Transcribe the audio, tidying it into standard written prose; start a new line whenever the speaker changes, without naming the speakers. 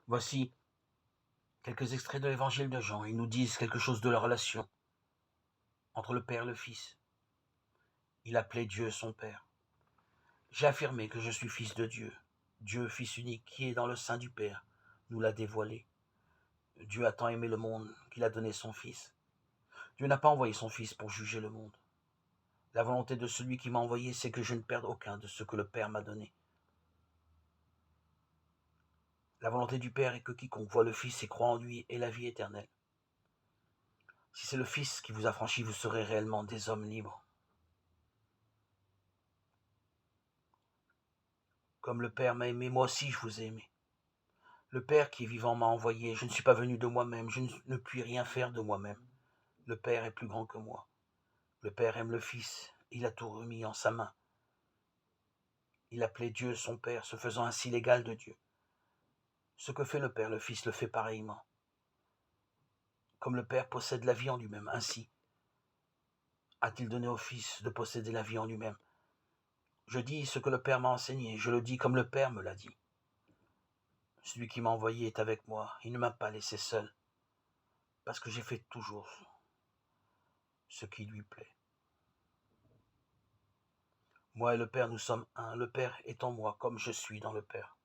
Voici quelques extraits de l'évangile de Jean. Ils nous disent quelque chose de la relation entre le Père et le Fils. Il appelait Dieu son Père. J'ai affirmé que je suis fils de Dieu. Dieu, Fils unique, qui est dans le sein du Père, nous l'a dévoilé. Dieu a tant aimé le monde qu'il a donné son Fils. Dieu n'a pas envoyé son Fils pour juger le monde. La volonté de celui qui m'a envoyé, c'est que je ne perde aucun de ce que le Père m'a donné. La volonté du Père est que quiconque voit le Fils et croit en lui ait la vie éternelle. Si c'est le Fils qui vous a franchi, vous serez réellement des hommes libres. Comme le Père m'a aimé, moi aussi je vous ai aimé. Le Père qui est vivant m'a envoyé. Je ne suis pas venu de moi-même, je ne puis rien faire de moi-même. Le Père est plus grand que moi. Le Père aime le Fils, il a tout remis en sa main. Il appelait Dieu son Père, se faisant ainsi l'égal de Dieu. Ce que fait le Père, le Fils le fait pareillement. Comme le Père possède la vie en lui-même, ainsi a-t-il donné au Fils de posséder la vie en lui-même. Je dis ce que le Père m'a enseigné, je le dis comme le Père me l'a dit. Celui qui m'a envoyé est avec moi, il ne m'a pas laissé seul, parce que j'ai fait toujours ce qui lui plaît. Moi et le Père, nous sommes un, le Père est en moi comme je suis dans le Père.